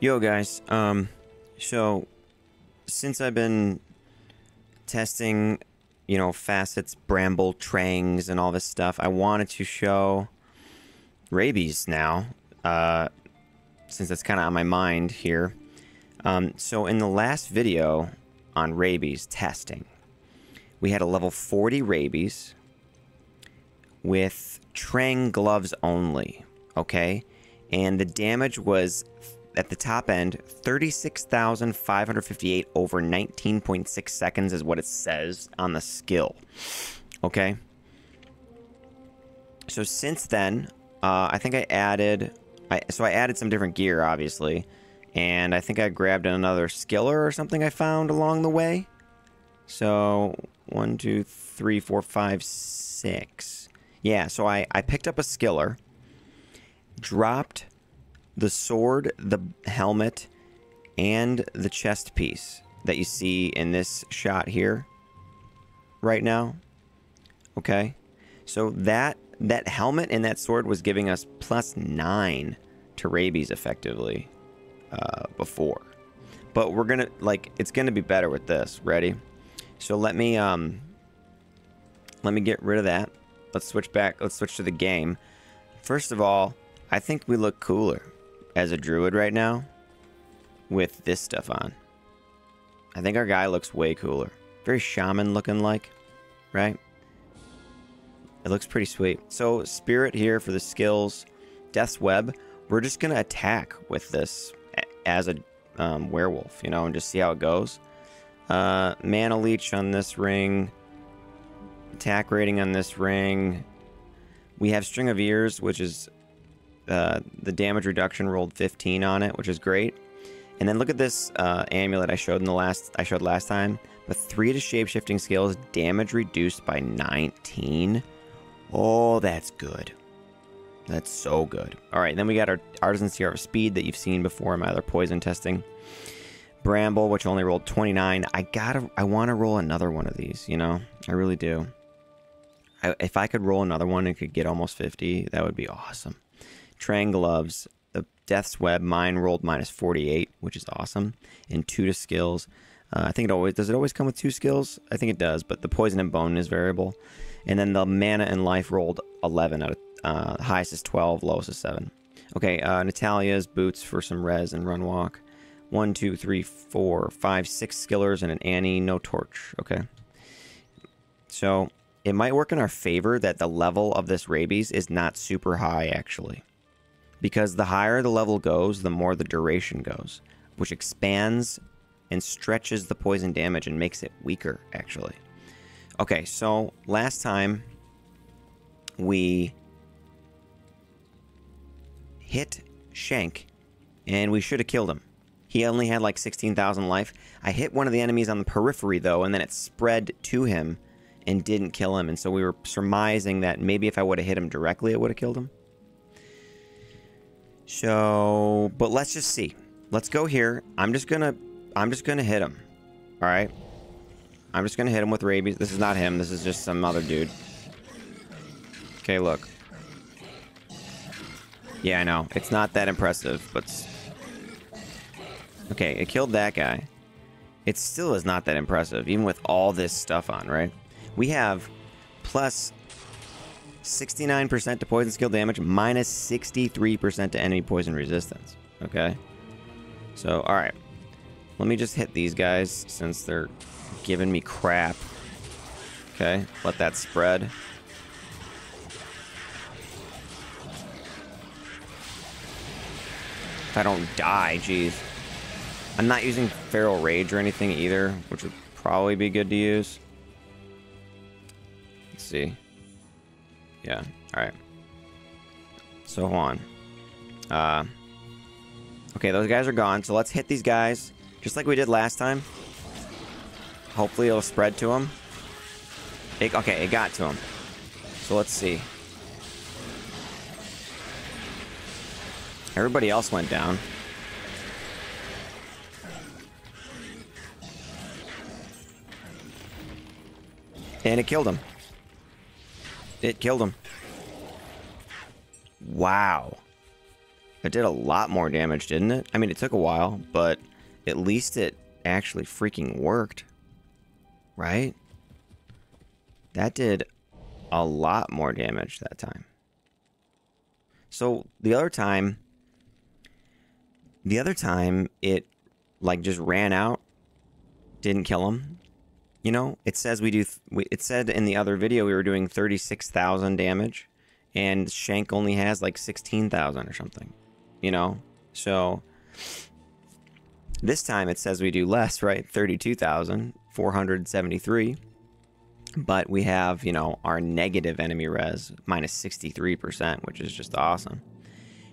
Yo guys, so since I've been testing, facets, bramble, trangs, and all this stuff, I wanted to show rabies now, since that's kind of on my mind here. So in the last video on rabies testing, we had a level 40 rabies with Trang gloves only, okay? And the damage was, at the top end, 36,558 over 19.6 seconds is what it says on the skill, okay? So since then, I think I added some different gear, obviously, and I think I grabbed another skiller or something I found along the way. So 1, 2, 3, 4, 5, 6. Yeah, so I picked up a skiller, dropped the sword, the helmet, and the chest piece that you see in this shot here right now. Okay, so that helmet and that sword was giving us +9 to rabies effectively before, but we're gonna, it's gonna be better with this. Ready? So let me get rid of that. Let's switch back. Let's switch to the game. First of all, I think we look cooler as a druid right now with this stuff on. I think our guy looks way cooler. Very shaman looking like, right? It looks pretty sweet. So spirit here for the skills. Death's Web. We're just going to attack with this as a werewolf, and just see how it goes. Mana leech on this ring. Attack rating on this ring. We have String of Ears, which is the damage reduction rolled 15 on it, which is great. And then look at this amulet I showed last time. But 3 to shapeshifting skills, damage reduced by 19. Oh, that's good. That's so good. All right, then we got our Artisan Seer of Speed that you've seen before in my other poison testing. Bramble, which only rolled 29. I want to roll another one of these, I really do. If I could roll another one and could get almost 50, that would be awesome. Trang gloves, the Death's Web, mine rolled -48, which is awesome, and 2 to skills. I think does it always come with 2 skills? I think it does, but the poison and bone is variable. And then the mana and life rolled 11 out of highest is 12, lowest is 7. Okay, Natalia's boots for some res and run walk. 1, 2, 3, 4, 5, 6 skillers and an Annie, no torch. Okay, so it might work in our favor that the level of this rabies is not super high, actually. Because the higher the level goes, the more the duration goes, which expands and stretches the poison damage and makes it weaker, actually. Okay, so last time we hit Shank, and we should have killed him. He only had like 16,000 life. I hit one of the enemies on the periphery, though, and then it spread to him and didn't kill him. And so we were surmising that maybe if I would have hit him directly, it would have killed him. So, but let's just see. Let's go here. I'm just gonna hit him. All right. I'm just gonna hit him with rabies. This is not him. This is just some other dude. Okay, look. Yeah, I know. It's not that impressive, but okay, it killed that guy. It still is not that impressive, even with all this stuff on, right? We have plus 69% to poison skill damage, minus 63% to enemy poison resistance. Okay? So, alright. Let me just hit these guys since they're giving me crap. Okay, let that spread. If I don't die, jeez. I'm not using Feral Rage or anything either, which would probably be good to use. Let's see. Yeah, alright. So, hold on. Okay, those guys are gone, so let's hit these guys, just like we did last time. Hopefully it'll spread to them. Okay, it got to him. So let's see. Everybody else went down. And it killed him. It killed him. Wow. It did a lot more damage, didn't it? I mean, it took a while, but at least it actually freaking worked. Right? That did a lot more damage that time. So the other time it like just ran out, didn't kill him. You know, it says it said in the other video we were doing 36,000 damage, and Shank only has like 16,000 or something. You know, so this time it says we do less, right? 32,473. But we have, you know, our negative enemy res minus 63%, which is just awesome.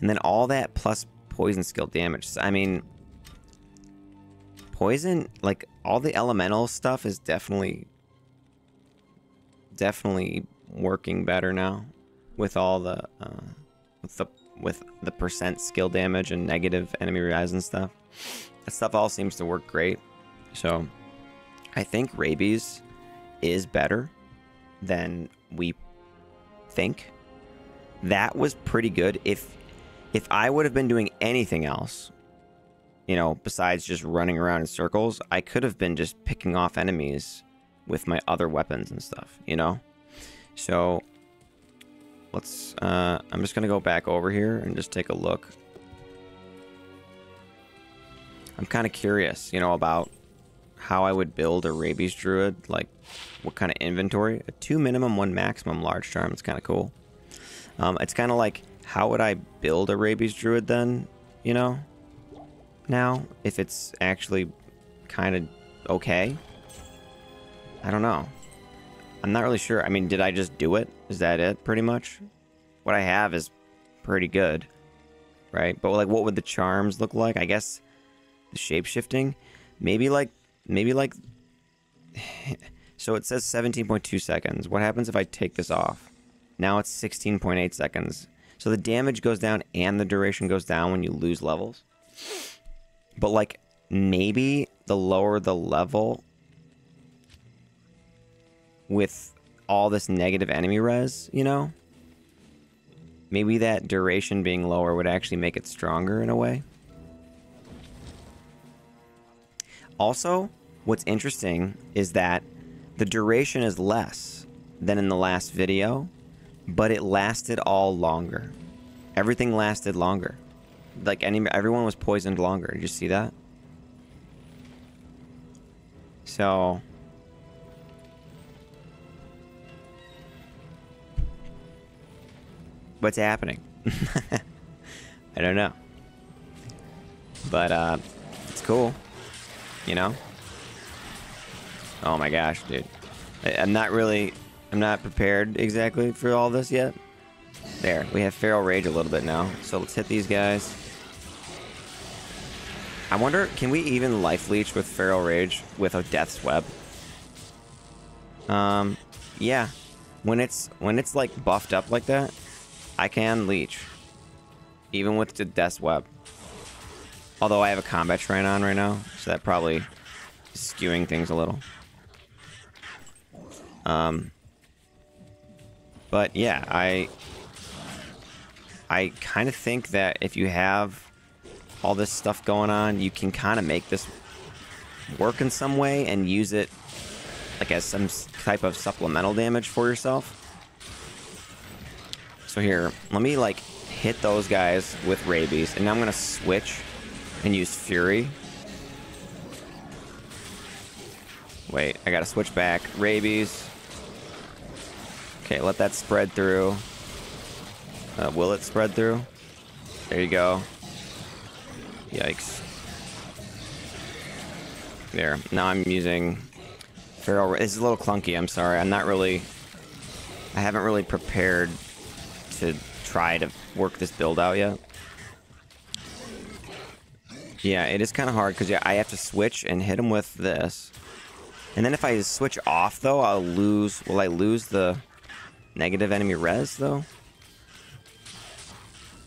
And then all that plus poison skill damage. I mean, poison, like all the elemental stuff is definitely working better now with all the with the percent skill damage and negative enemy res and stuff. That stuff all seems to work great. So I think Rabies is better than we think. That was pretty good. If I would have been doing anything else, you know, besides just running around in circles, I could have been just picking off enemies with my other weapons and stuff, you know? So let's I'm just gonna go back over here and just take a look. I'm kind of curious, you know, about how I would build a Rabies Druid, like what kind of inventory. A 2 minimum, 1 maximum large charm. It's kind of cool. It's kind of like, how would I build a Rabies Druid then, you know, now, if it's actually kind of okay? I don't know. I'm not really sure. I mean, did I just do it? Is that it, pretty much? What I have is pretty good, right? But like, what would the charms look like? I guess the shape-shifting, maybe like so it says 17.2 seconds. What happens if I take this off? Now it's 16.8 seconds. So the damage goes down and the duration goes down when you lose levels. But like, maybe the lower the level with all this negative enemy res, you know, maybe that duration being lower would actually make it stronger in a way. Also, what's interesting is that the duration is less than in the last video, but it lasted all longer. Everything lasted longer. Like, everyone was poisoned longer. Did you see that? So what's happening? I don't know. But it's cool. You know? Oh my gosh, dude. I'm not prepared exactly for all this yet. There, we have Feral Rage a little bit now. So let's hit these guys. I wonder, can we even Life Leech with Feral Rage with a Death's Web? Yeah. When it's like buffed up like that, I can Leech. Even with the Death's Web. Although I have a Combat Shrine on right now, so that probably is skewing things a little. But yeah, I kind of think that if you have all this stuff going on, you can kind of make this work in some way and use it like as some type of supplemental damage for yourself. So here, let me like hit those guys with Rabies, and now I'm gonna switch and use Fury. Wait, I gotta switch back. Rabies. Okay, let that spread through. Will it spread through? There you go. Yikes. There. Now I'm using Feral. This is a little clunky, I'm sorry. I haven't really prepared to try to work this build out yet. Yeah, it is kind of hard because I have to switch and hit him with this. And then if I switch off, though, I'll lose... Will I lose the negative enemy res, though?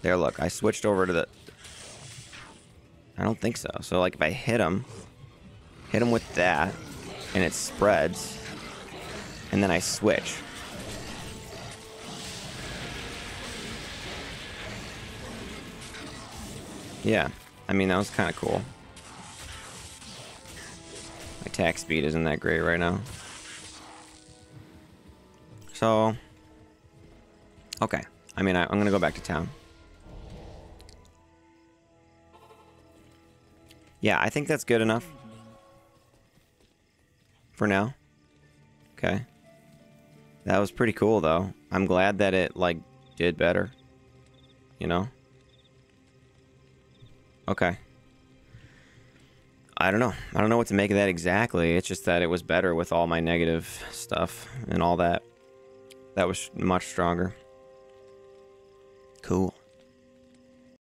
There, look. I switched over to the... I don't think so. So, like, if I hit him with that, and it spreads, and then I switch. Yeah, I mean, that was kind of cool. My attack speed isn't that great right now. So, okay. I mean, I'm going to go back to town. Yeah, I think that's good enough. For now. Okay. That was pretty cool, though. I'm glad that it, like, did better. You know? Okay. I don't know. I don't know what to make of that exactly. It's just that it was better with all my negative stuff and all that. That was much stronger. Cool.